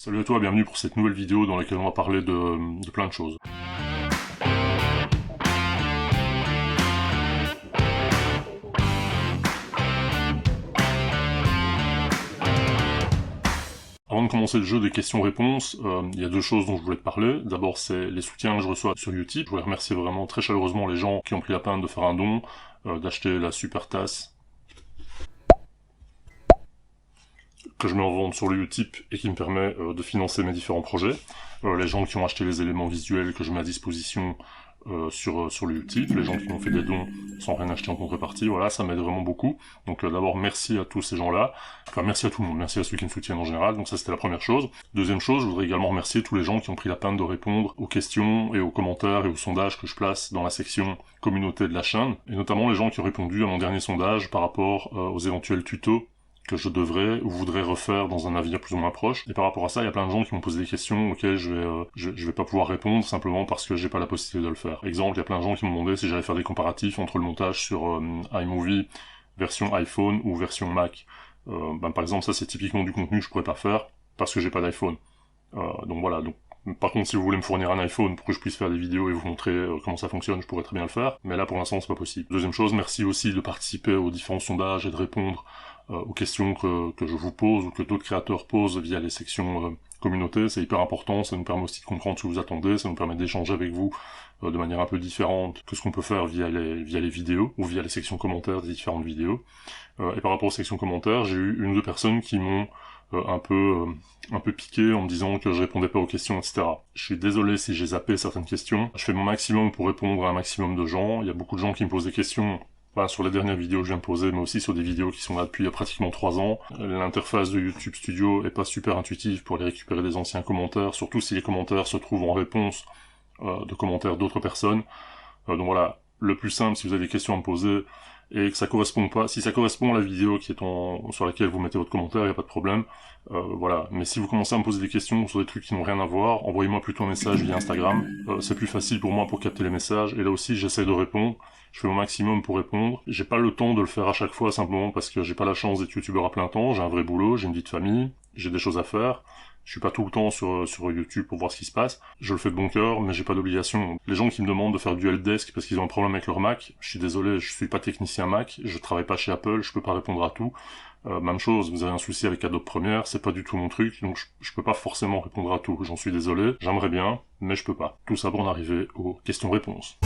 Salut à toi, bienvenue pour cette nouvelle vidéo dans laquelle on va parler de plein de choses. Avant de commencer le jeu des questions-réponses, il y a deux choses dont je voulais te parler. D'abord, c'est les soutiens que je reçois sur Utip. Je voulais remercier vraiment très chaleureusement les gens qui ont pris la peine de faire un don, d'acheter la super tasse que je mets en vente sur le Utip et qui me permet de financer mes différents projets. Les gens qui ont acheté les éléments visuels que je mets à disposition sur le Utip, les gens qui m'ont fait des dons sans rien acheter en contrepartie, voilà, ça m'aide vraiment beaucoup. Donc d'abord, merci à tous ces gens-là. Enfin, merci à tout le monde, merci à ceux qui me soutiennent en général, donc ça c'était la première chose. Deuxième chose, je voudrais également remercier tous les gens qui ont pris la peine de répondre aux questions et aux commentaires et aux sondages que je place dans la section communauté de la chaîne, et notamment les gens qui ont répondu à mon dernier sondage par rapport aux éventuels tutos que je devrais ou voudrais refaire dans un avenir plus ou moins proche. Et par rapport à ça, il y a plein de gens qui m'ont posé des questions auxquelles je vais pas pouvoir répondre simplement parce que j'ai pas la possibilité de le faire. Exemple, il y a plein de gens qui m'ont demandé si j'allais faire des comparatifs entre le montage sur iMovie version iPhone ou version Mac. Par exemple, ça c'est typiquement du contenu que je pourrais pas faire parce que j'ai pas d'iPhone. Donc voilà, donc par contre, si vous voulez me fournir un iPhone pour que je puisse faire des vidéos et vous montrer comment ça fonctionne, je pourrais très bien le faire, mais là pour l'instant c'est pas possible. Deuxième chose, merci aussi de participer aux différents sondages et de répondre aux questions que je vous pose ou que d'autres créateurs posent via les sections communauté. C'est hyper important, ça nous permet aussi de comprendre ce que vous attendez, ça nous permet d'échanger avec vous de manière un peu différente que ce qu'on peut faire via les vidéos ou via les sections commentaires des différentes vidéos. Et par rapport aux sections commentaires, j'ai eu une ou deux personnes qui m'ont un peu piqué en me disant que je répondais pas aux questions, etc. Je suis désolé si j'ai zappé certaines questions. Je fais mon maximum pour répondre à un maximum de gens. Il y a beaucoup de gens qui me posent des questions, pas sur les dernières vidéos que je viens de poser, mais aussi sur des vidéos qui sont là depuis pratiquement 3 ans. L'interface de YouTube Studio est pas super intuitive pour aller récupérer des anciens commentaires, surtout si les commentaires se trouvent en réponse de commentaires d'autres personnes. Donc voilà, le plus simple, si vous avez des questions à me poser, et que ça correspond pas, si ça correspond à la vidéo qui est sur laquelle vous mettez votre commentaire, il n'y a pas de problème, voilà. Mais si vous commencez à me poser des questions sur des trucs qui n'ont rien à voir, envoyez-moi plutôt un message via Instagram, c'est plus facile pour moi pour capter les messages, et là aussi j'essaie de répondre, je fais mon maximum pour répondre, j'ai pas le temps de le faire à chaque fois simplement parce que j'ai pas la chance d'être youtubeur à plein temps, j'ai un vrai boulot, j'ai une vie de famille, j'ai des choses à faire, je suis pas tout le temps sur YouTube pour voir ce qui se passe. Je le fais de bon cœur, mais j'ai pas d'obligation. Les gens qui me demandent de faire du helpdesk parce qu'ils ont un problème avec leur Mac, je suis désolé, je suis pas technicien Mac, je travaille pas chez Apple, je peux pas répondre à tout. Même chose, vous avez un souci avec Adobe Premiere, c'est pas du tout mon truc, donc je peux pas forcément répondre à tout. J'en suis désolé, j'aimerais bien, mais je peux pas. Tout ça pour en arriver aux questions-réponses.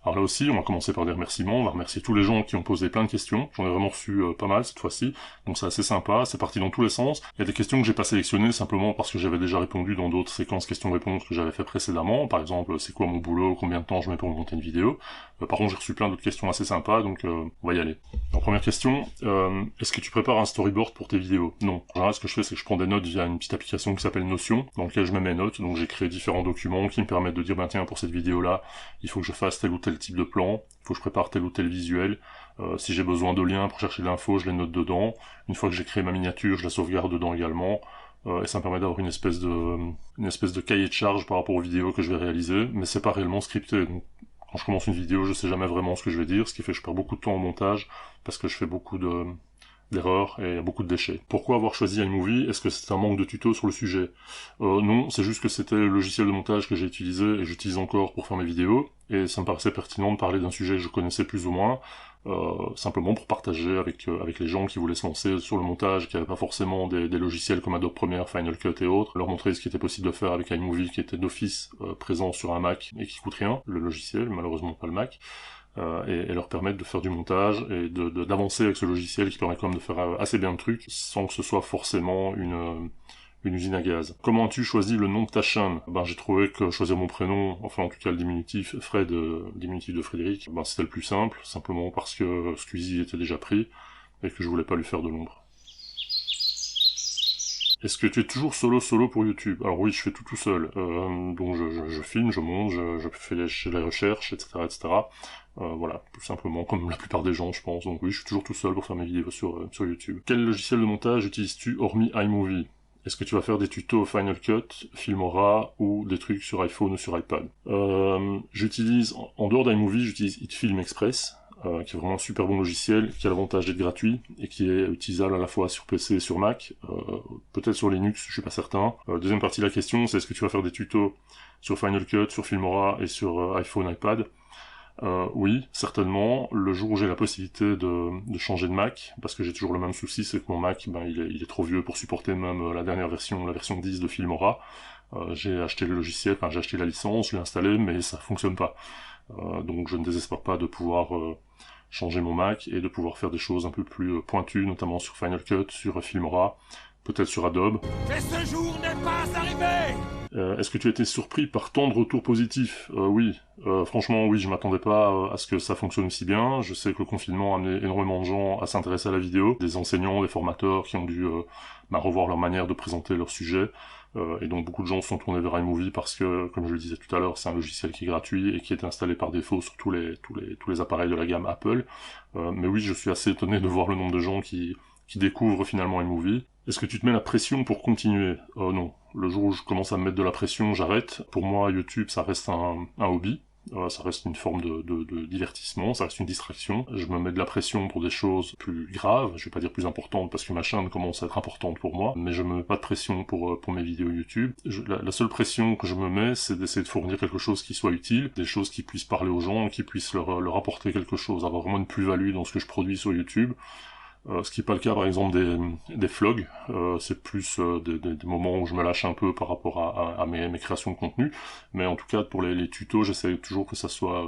Alors là aussi, on va commencer par des remerciements, on va remercier tous les gens qui ont posé plein de questions, j'en ai vraiment reçu pas mal cette fois-ci, donc c'est assez sympa, c'est parti dans tous les sens. Il y a des questions que j'ai pas sélectionnées simplement parce que j'avais déjà répondu dans d'autres séquences questions-réponses que j'avais fait précédemment, par exemple c'est quoi mon boulot, combien de temps je mets pour monter une vidéo. Par contre j'ai reçu plein d'autres questions assez sympas, donc on va y aller. Alors première question, est-ce que tu prépares un storyboard pour tes vidéos? Non. En général ce que je fais c'est que je prends des notes via une petite application qui s'appelle Notion, dans laquelle je mets mes notes, donc j'ai créé différents documents qui me permettent de dire tiens pour cette vidéo là, il faut que je fasse tel ou tel type de plan, il faut que je prépare tel ou tel visuel, si j'ai besoin de liens pour chercher l'info, je les note dedans, une fois que j'ai créé ma miniature, je la sauvegarde dedans également, et ça me permet d'avoir une espèce de cahier de charge par rapport aux vidéos que je vais réaliser, mais c'est pas réellement scripté, donc quand je commence une vidéo, je sais jamais vraiment ce que je vais dire, ce qui fait que je perds beaucoup de temps au montage, parce que je fais beaucoup d'erreurs et il y a beaucoup de déchets. Pourquoi avoir choisi iMovie? Est-ce que c'est un manque de tutos sur le sujet? Non, c'est juste que c'était le logiciel de montage que j'ai utilisé et j'utilise encore pour faire mes vidéos, et ça me paraissait pertinent de parler d'un sujet que je connaissais plus ou moins, simplement pour partager avec les gens qui voulaient se lancer sur le montage, qui n'avaient pas forcément des logiciels comme Adobe Premiere, Final Cut et autres, leur montrer ce qui était possible de faire avec iMovie qui était d'office présent sur un Mac et qui coûte rien, le logiciel, malheureusement pas le Mac. Et leur permettre de faire du montage et d'avancer avec ce logiciel qui permet quand même de faire assez bien de trucs sans que ce soit forcément une usine à gaz. Comment as-tu choisi le nom de ta chaîne? J'ai trouvé que choisir mon prénom, enfin en tout cas le diminutif Fred, diminutif de Frédéric, c'était le plus simple, simplement parce que Squeezie était déjà pris et que je voulais pas lui faire de l'ombre. Est-ce que tu es toujours solo pour YouTube? Alors oui, je fais tout seul. Donc je filme, je monte, je fais les recherches, etc., etc. Voilà, tout simplement, comme la plupart des gens, je pense. Donc oui, je suis toujours tout seul pour faire mes vidéos sur YouTube. Quel logiciel de montage utilises-tu hormis iMovie? Est-ce que tu vas faire des tutos Final Cut, Filmora, ou des trucs sur iPhone ou sur iPad? J'utilise, en dehors d'iMovie, j'utilise HitFilm Express. qui est vraiment un super bon logiciel, qui a l'avantage d'être gratuit, et qui est utilisable à la fois sur PC et sur Mac, peut-être sur Linux, je suis pas certain. Deuxième partie de la question, c'est est-ce que tu vas faire des tutos sur Final Cut, sur Filmora et sur iPhone, iPad? Oui, certainement. Le jour où j'ai la possibilité de changer de Mac, parce que j'ai toujours le même souci, c'est que mon Mac, il est trop vieux pour supporter même la dernière version, la version 10 de Filmora. J'ai acheté le logiciel, enfin j'ai acheté la licence, je l'ai installé, mais ça fonctionne pas. Donc je ne désespère pas de pouvoir changer mon Mac et de pouvoir faire des choses un peu plus pointues, notamment sur Final Cut, sur Filmora, peut-être sur Adobe. Mais ce jour n'est pas arrivé! Est-ce que tu as été surpris par tant de retours positifs? Oui, franchement oui, je m'attendais pas à ce que ça fonctionne aussi bien. Je sais que le confinement a amené énormément de gens à s'intéresser à la vidéo, des enseignants, des formateurs qui ont dû revoir leur manière de présenter leur sujet, et donc beaucoup de gens se sont tournés vers iMovie parce que, comme je le disais tout à l'heure, c'est un logiciel qui est gratuit et qui est installé par défaut sur tous les appareils de la gamme Apple. Mais oui, je suis assez étonné de voir le nombre de gens qui découvrent finalement iMovie. Est-ce que tu te mets la pression pour continuer? Non. Le jour où je commence à me mettre de la pression, j'arrête. Pour moi, YouTube, ça reste un hobby. Ça reste une forme de divertissement, ça reste une distraction. Je me mets de la pression pour des choses plus graves, je vais pas dire plus importantes parce que ma chaîne commence à être importante pour moi, mais je me mets pas de pression pour mes vidéos YouTube. La seule pression que je me mets, c'est d'essayer de fournir quelque chose qui soit utile, des choses qui puissent parler aux gens, qui puissent leur apporter quelque chose, avoir vraiment une plus-value dans ce que je produis sur YouTube. Ce qui n'est pas le cas par exemple des vlogs, c'est plus des moments où je me lâche un peu par rapport à mes créations de contenu, mais en tout cas pour les tutos j'essaie toujours que ça soit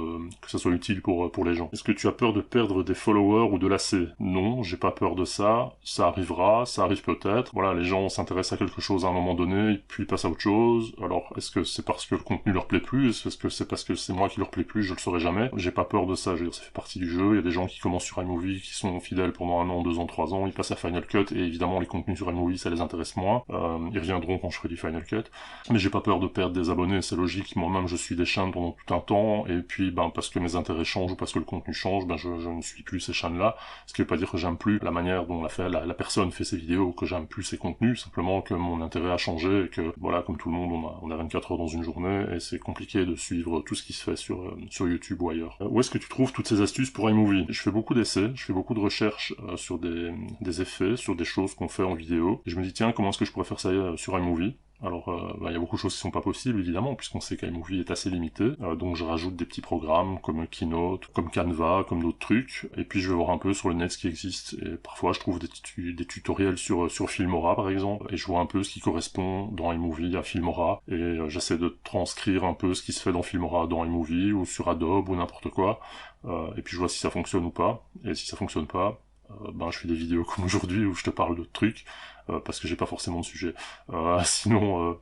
utile pour les gens. Est-ce que tu as peur de perdre des followers ou de lasser? Non, j'ai pas peur de ça, ça arrivera, ça arrive peut-être, voilà, les gens s'intéressent à quelque chose à un moment donné, puis ils passent à autre chose, alors est-ce que c'est parce que le contenu leur plaît plus, est-ce que c'est parce que c'est moi qui leur plaît plus, je le saurai jamais, j'ai pas peur de ça, je veux dire, ça fait partie du jeu, il y a des gens qui commencent sur iMovie, qui sont fidèles pendant 1 an, 2 ans, 3 ans, ils passent à Final Cut, et évidemment les contenus sur iMovie ça les intéresse moins, ils reviendront quand je ferai du Final Cut, mais j'ai pas peur de perdre des abonnés, c'est logique, moi-même je suis des chaînes pendant tout un temps, et puis parce que mes intérêts changent ou parce que le contenu change, je ne suis plus ces chaînes-là, ce qui veut pas dire que j'aime plus la manière dont la personne fait ses vidéos, ou que j'aime plus ses contenus, simplement que mon intérêt a changé, et que voilà, comme tout le monde, on a 24 heures dans une journée, et c'est compliqué de suivre tout ce qui se fait sur YouTube ou ailleurs. Où est-ce que tu trouves toutes ces astuces pour iMovie? Je fais beaucoup d'essais, je fais beaucoup de recherches sur des effets, sur des choses qu'on fait en vidéo, et je me dis tiens, comment est-ce que je pourrais faire ça sur iMovie? Alors, il y a beaucoup de choses qui sont pas possibles, évidemment, puisqu'on sait qu'iMovie est assez limité, donc je rajoute des petits programmes, comme Keynote, comme Canva, comme d'autres trucs, et puis je vais voir un peu sur le net ce qui existe, et parfois je trouve des tutoriels sur Filmora, par exemple, et je vois un peu ce qui correspond dans iMovie à Filmora, et j'essaie de transcrire un peu ce qui se fait dans Filmora dans iMovie, ou sur Adobe, ou n'importe quoi, et puis je vois si ça fonctionne ou pas, et si ça fonctionne pas, je fais des vidéos comme aujourd'hui où je te parle de trucs, parce que j'ai pas forcément de sujet. Sinon,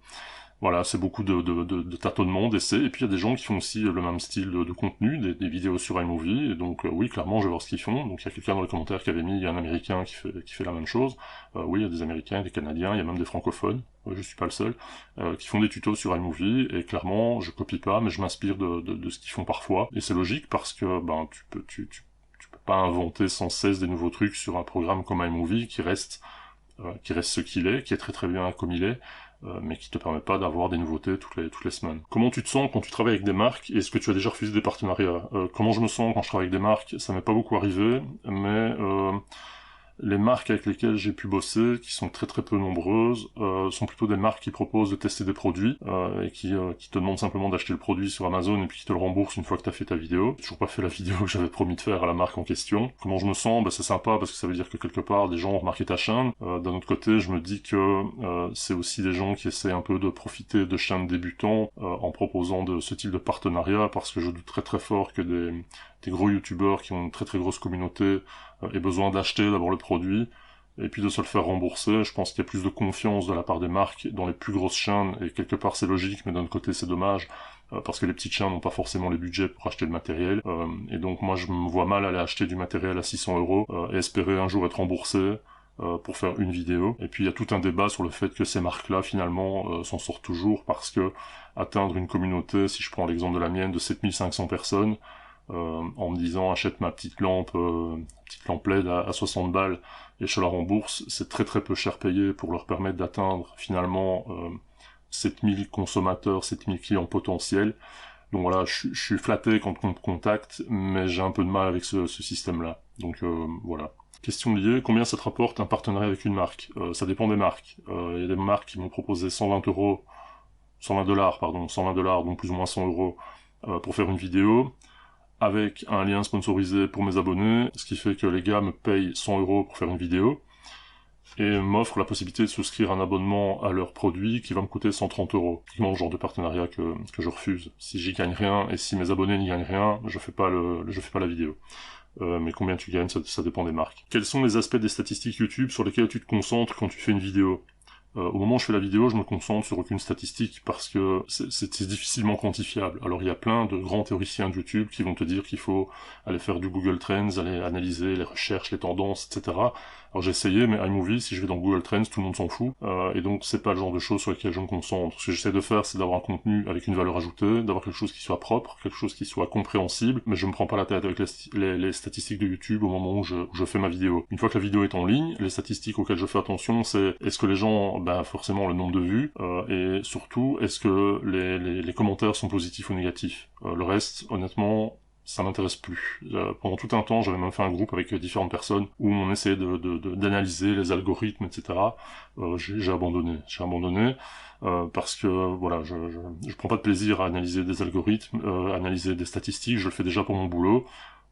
voilà, c'est beaucoup de tâtonnements, d'essais, et puis il y a des gens qui font aussi le même style de contenu, des vidéos sur iMovie, et donc oui, clairement, je vais voir ce qu'ils font. Donc il y a quelqu'un dans les commentaires qui avait mis, il y a un Américain qui fait la même chose. Oui, il y a des Américains, des Canadiens, il y a même des francophones, je suis pas le seul, qui font des tutos sur iMovie, et clairement, je copie pas, mais je m'inspire de ce qu'ils font parfois, et c'est logique parce que, tu peux pas inventer sans cesse des nouveaux trucs sur un programme comme iMovie qui reste ce qu'il est, qui est très très bien comme il est, mais qui te permet pas d'avoir des nouveautés toutes les semaines. Comment tu te sens quand tu travailles avec des marques, et est-ce que tu as déjà refusé des partenariats? Comment je me sens quand je travaille avec des marques? Ça m'est pas beaucoup arrivé, mais les marques avec lesquelles j'ai pu bosser, qui sont très très peu nombreuses, sont plutôt des marques qui proposent de tester des produits, et qui te demandent simplement d'acheter le produit sur Amazon et puis qui te le remboursent une fois que t'as fait ta vidéo. J'ai toujours pas fait la vidéo que j'avais promis de faire à la marque en question. Comment je me sens? C'est sympa parce que ça veut dire que quelque part des gens ont remarqué ta chaîne. D'un autre côté, je me dis que c'est aussi des gens qui essaient un peu de profiter de chaînes débutants en proposant de ce type de partenariat, parce que je doute très très fort que des gros youtubeurs qui ont une très très grosse communauté aient besoin d'acheter d'abord le produit et puis de se le faire rembourser. Je pense qu'il y a plus de confiance de la part des marques dans les plus grosses chaînes, et quelque part c'est logique, mais d'un autre côté c'est dommage, parce que les petites chaînes n'ont pas forcément les budgets pour acheter le matériel, et donc moi je me vois mal aller acheter du matériel à 600 € et espérer un jour être remboursé pour faire une vidéo. Et puis il y a tout un débat sur le fait que ces marques-là finalement s'en sortent toujours, parce que atteindre une communauté, si je prends l'exemple de la mienne, de 7500 personnes, en me disant achète ma petite lampe LED à 60 balles et je la rembourse, c'est très très peu cher payé pour leur permettre d'atteindre finalement 7000 consommateurs, 7000 clients potentiels. Donc voilà, je suis flatté quand on me contacte, mais j'ai un peu de mal avec ce système-là. Donc voilà. Question liée, combien ça te rapporte un partenariat avec une marque? Ça dépend des marques. Il y a des marques qui m'ont proposé 120 $, pardon, 120 $, donc plus ou moins 100 euros, pour faire une vidéo, avec un lien sponsorisé pour mes abonnés, ce qui fait que les gars me payent 100 euros pour faire une vidéo, et m'offrent la possibilité de souscrire un abonnement à leur produit qui va me coûter 130 euros. C'est le genre de partenariat que je refuse. Si j'y gagne rien, et si mes abonnés n'y gagnent rien, je fais pas la vidéo. Mais combien tu gagnes, ça dépend des marques. Quels sont les aspects des statistiques YouTube sur lesquels tu te concentres quand tu fais une vidéo? Au moment où je fais la vidéo, je me concentre sur aucune statistique parce que c'est difficilement quantifiable. Alors il y a plein de grands théoriciens de YouTube qui vont te dire qu'il faut aller faire du Google Trends, aller analyser les recherches, les tendances, etc. Alors j'ai essayé, mais iMovie, si je vais dans Google Trends, tout le monde s'en fout. Et donc c'est pas le genre de choses sur lesquelles je me concentre. Ce que j'essaie de faire, c'est d'avoir un contenu avec une valeur ajoutée, d'avoir quelque chose qui soit propre, quelque chose qui soit compréhensible, mais je me prends pas la tête avec les statistiques de YouTube au moment où je fais ma vidéo. Une fois que la vidéo est en ligne, les statistiques auxquelles je fais attention, c'est est-ce que les gens, forcément le nombre de vues, et surtout, est-ce que les commentaires sont positifs ou négatifs. Le reste, honnêtement, ça m'intéresse plus. Pendant tout un temps, j'avais même fait un groupe avec différentes personnes où on essayait d'analyser les algorithmes, etc. J'ai abandonné. Parce que voilà, je prends pas de plaisir à analyser des algorithmes, analyser des statistiques. Je le fais déjà pour mon boulot.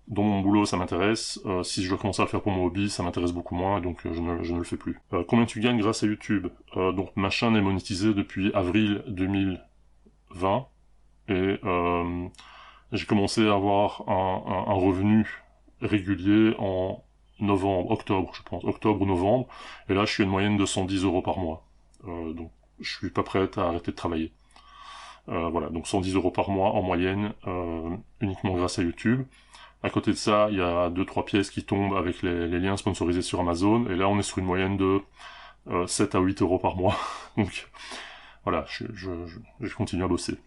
Dans mon boulot, ça m'intéresse. Si je dois commencer à le faire pour mon hobby, ça m'intéresse beaucoup moins, donc je ne le fais plus. Combien tu gagnes grâce à YouTube? Donc ma chaîne est monétisée depuis avril 2020, et j'ai commencé à avoir un revenu régulier en octobre, je pense, octobre ou novembre, et là je suis à une moyenne de 110 euros par mois. Donc je suis pas prête à arrêter de travailler. Voilà, donc 110 euros par mois en moyenne, uniquement grâce à YouTube. À côté de ça, il y a 2-3 pièces qui tombent avec les liens sponsorisés sur Amazon, et là on est sur une moyenne de 7 à 8 euros par mois. Donc voilà, je continue à bosser.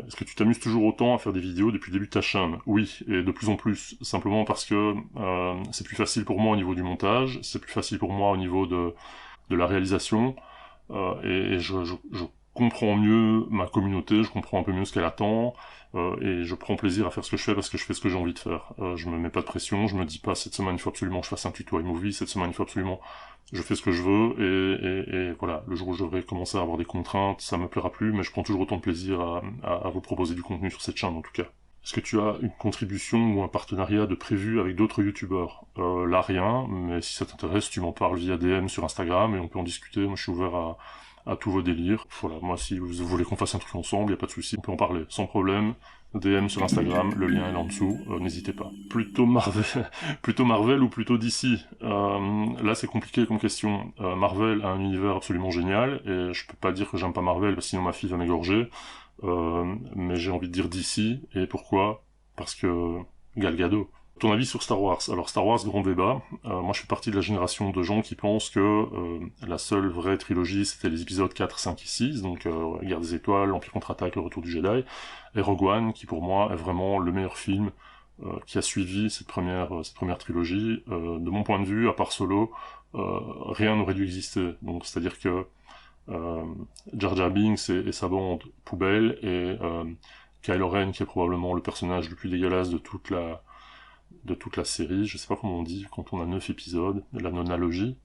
Est-ce que tu t'amuses toujours autant à faire des vidéos depuis le début de ta chaîne? Oui, et de plus en plus, simplement parce que c'est plus facile pour moi au niveau du montage, c'est plus facile pour moi au niveau de la réalisation, et je comprends mieux ma communauté, je comprends un peu mieux ce qu'elle attend, et je prends plaisir à faire ce que je fais parce que je fais ce que j'ai envie de faire. Je me mets pas de pression, je me dis pas cette semaine il faut absolument que je fasse un tuto iMovie, cette semaine il faut absolument... Je fais ce que je veux, et voilà, le jour où je devrais commencer à avoir des contraintes, ça me plaira plus, mais je prends toujours autant de plaisir à vous proposer du contenu sur cette chaîne en tout cas. Est-ce que tu as une contribution ou un partenariat de prévu avec d'autres youtubeurs? Là rien, mais si ça t'intéresse, tu m'en parles via DM sur Instagram et on peut en discuter. Moi je suis ouvert à tous vos délires. Voilà, moi si vous voulez qu'on fasse un truc ensemble, y a pas de souci, on peut en parler, sans problème. DM sur Instagram, le lien est là en dessous, n'hésitez pas. Plutôt Marvel ou plutôt DC? Là c'est compliqué comme question. Marvel a un univers absolument génial, et je peux pas dire que j'aime pas Marvel, sinon ma fille va m'égorger. Mais j'ai envie de dire DC, et pourquoi? Parce que Gal Gadot. Ton avis sur Star Wars? Alors Star Wars, grand débat. Moi je fais partie de la génération de gens qui pensent que la seule vraie trilogie c'était les épisodes 4, 5 et 6, donc Guerre des Étoiles, L'Empire contre-attaque, Le Retour du Jedi, et Rogue One, qui pour moi est vraiment le meilleur film qui a suivi cette première trilogie. De mon point de vue, à part Solo, rien n'aurait dû exister. Donc c'est-à-dire que Jar Jar Binks et sa bande poubelle, et Kylo Ren, qui est probablement le personnage le plus dégueulasse de toute la série, je sais pas comment on dit quand on a 9 épisodes, la nonalogie,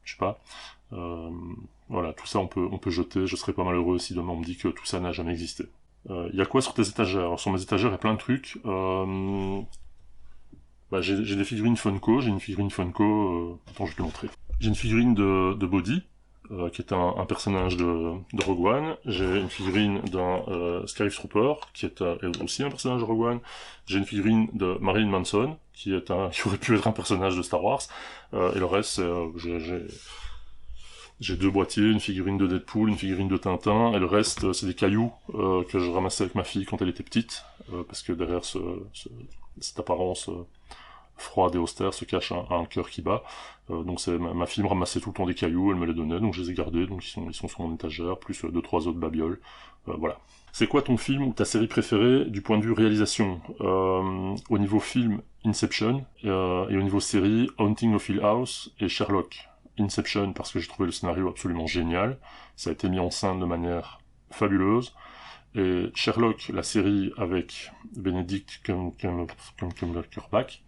je sais pas. Voilà, tout ça on peut jeter, je serais pas malheureux si demain on me dit que tout ça n'a jamais existé. Y a quoi sur tes étagères? Alors, sur mes étagères, il y a plein de trucs. J'ai des figurines Funko, j'ai une figurine Funko, attends, je vais te montrer. J'ai une figurine de Bodhi, qui est un personnage de Rogue One. J'ai une figurine d'un Scarif Trooper, qui est aussi un personnage de Rogue One. J'ai une figurine de Marilyn Manson, qui aurait pu être un personnage de Star Wars. Et le reste, j'ai 2 boîtiers, une figurine de Deadpool, une figurine de Tintin, et le reste, c'est des cailloux que je ramassais avec ma fille quand elle était petite, parce que derrière cette apparence froide et austère se cache un cœur qui bat. Donc ma fille me ramassait tout le temps des cailloux, elle me les donnait, donc je les ai gardés, donc ils sont sur mon étagère, plus 2-3 autres babioles. Voilà. C'est quoi ton film ou ta série préférée du point de vue réalisation? Au niveau film, Inception, et au niveau série, Haunting of Hill House et Sherlock. Inception parce que j'ai trouvé le scénario absolument génial, ça a été mis en scène de manière fabuleuse, et Sherlock, la série avec Benedict Cumberbatch,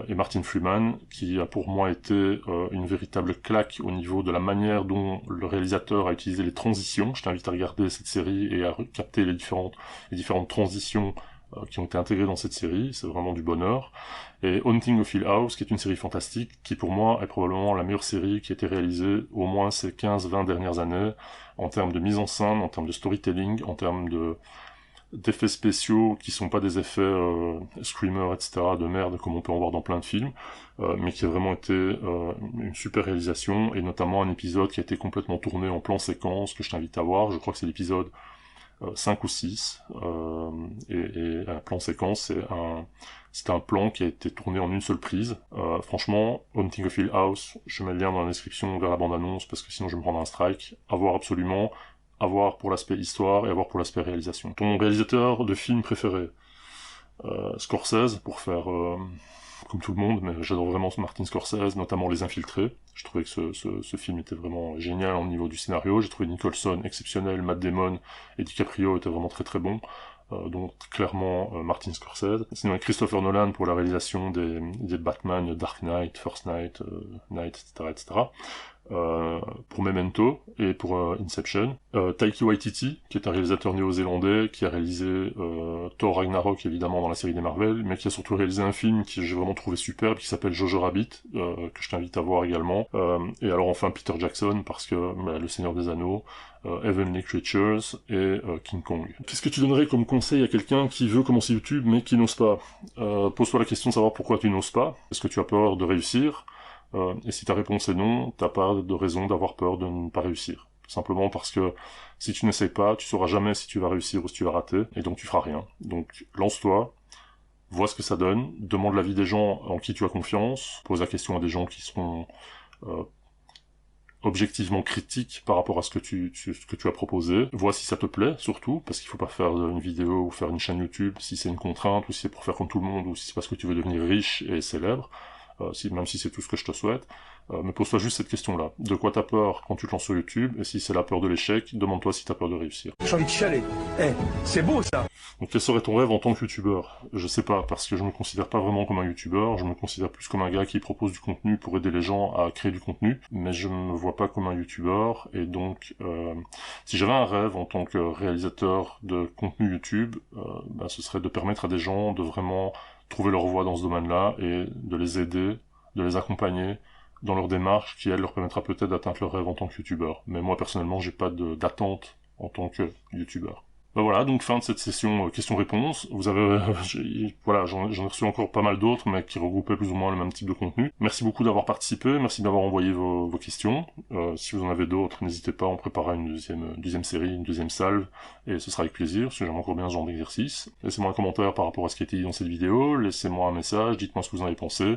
et Martin Freeman, qui a pour moi été une véritable claque au niveau de la manière dont le réalisateur a utilisé les transitions. Je t'invite à regarder cette série et à capter les différentes transitions qui ont été intégrées dans cette série, c'est vraiment du bonheur. Et Haunting of Hill House, qui est une série fantastique, qui pour moi est probablement la meilleure série qui a été réalisée au moins ces 15-20 dernières années, en termes de mise en scène, en termes de storytelling, en termes d'effets spéciaux qui sont pas des effets screamer, etc., de merde, comme on peut en voir dans plein de films, mais qui a vraiment été une super réalisation, et notamment un épisode qui a été complètement tourné en plan séquence, que je t'invite à voir. Je crois que c'est l'épisode 5 ou 6, et un plan séquence, c'est un plan qui a été tourné en une seule prise. Franchement, Haunting of Hill House, je mets le lien dans la description vers la bande-annonce, parce que sinon je vais me prendre un strike. À voir absolument, à voir pour l'aspect histoire et à voir pour l'aspect réalisation. Ton réalisateur de film préféré? Scorsese, pour faire comme tout le monde, mais j'adore vraiment Martin Scorsese, notamment Les Infiltrés. Je trouvais que ce film était vraiment génial au niveau du scénario. J'ai trouvé Nicholson exceptionnel, Matt Damon et DiCaprio étaient vraiment très très bons. Donc clairement Martin Scorsese. Sinon Christopher Nolan pour la réalisation des Batman, Dark Knight, First Knight, etc. Pour Memento et pour Inception. Taiki Waititi, qui est un réalisateur néo-zélandais, qui a réalisé Thor Ragnarok évidemment dans la série des Marvel, mais qui a surtout réalisé un film que j'ai vraiment trouvé superbe, qui s'appelle Jojo Rabbit, que je t'invite à voir également. Et alors enfin Peter Jackson, parce que Le Seigneur des Anneaux, Heavenly Creatures et King Kong. Qu'est-ce que tu donnerais comme conseil à quelqu'un qui veut commencer YouTube mais qui n'ose pas? Pose-toi la question de savoir pourquoi tu n'oses pas. Est-ce que tu as peur de réussir? Et si ta réponse est non, t'as pas de raison d'avoir peur de ne pas réussir. Simplement parce que si tu n'essayes pas, tu sauras jamais si tu vas réussir ou si tu vas rater, et donc tu feras rien. Donc lance-toi, vois ce que ça donne, demande l'avis des gens en qui tu as confiance, pose la question à des gens qui seront objectivement critiques par rapport à ce que tu as proposé, vois si ça te plaît surtout, parce qu'il faut pas faire une vidéo ou faire une chaîne YouTube si c'est une contrainte, ou si c'est pour faire comme tout le monde, ou si c'est parce que tu veux devenir riche et célèbre. Même si c'est tout ce que je te souhaite, mais pose-toi juste cette question-là. De quoi t'as peur quand tu te lances sur YouTube? Et si c'est la peur de l'échec, demande-toi si t'as peur de réussir. J'ai envie de chialer. C'est beau ça. Donc quel serait ton rêve en tant que youtubeur? Je sais pas, parce que je me considère pas vraiment comme un youtubeur, je me considère plus comme un gars qui propose du contenu pour aider les gens à créer du contenu, mais je me vois pas comme un youtubeur, et donc si j'avais un rêve en tant que réalisateur de contenu YouTube, ce serait de permettre à des gens de vraiment trouver leur voie dans ce domaine-là et de les aider, de les accompagner dans leur démarche qui, elle, leur permettra peut-être d'atteindre leur rêve en tant que youtubeur. Mais moi, personnellement, j'ai pas d'attente en tant que youtubeur. Voilà, donc fin de cette session questions-réponses. Vous avez, voilà, j'en ai reçu encore pas mal d'autres, mais qui regroupaient plus ou moins le même type de contenu. Merci beaucoup d'avoir participé, merci d'avoir envoyé vos questions. Si vous en avez d'autres, n'hésitez pas, on préparera une deuxième série, une deuxième salve, et ce sera avec plaisir, parce que j'aime encore bien ce genre d'exercice. Laissez-moi un commentaire par rapport à ce qui a été dit dans cette vidéo, laissez-moi un message, dites-moi ce que vous en avez pensé,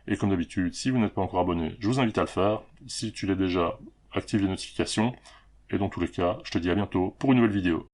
et comme d'habitude, si vous n'êtes pas encore abonné, je vous invite à le faire. Si tu l'es déjà, active les notifications. Et dans tous les cas, je te dis à bientôt pour une nouvelle vidéo.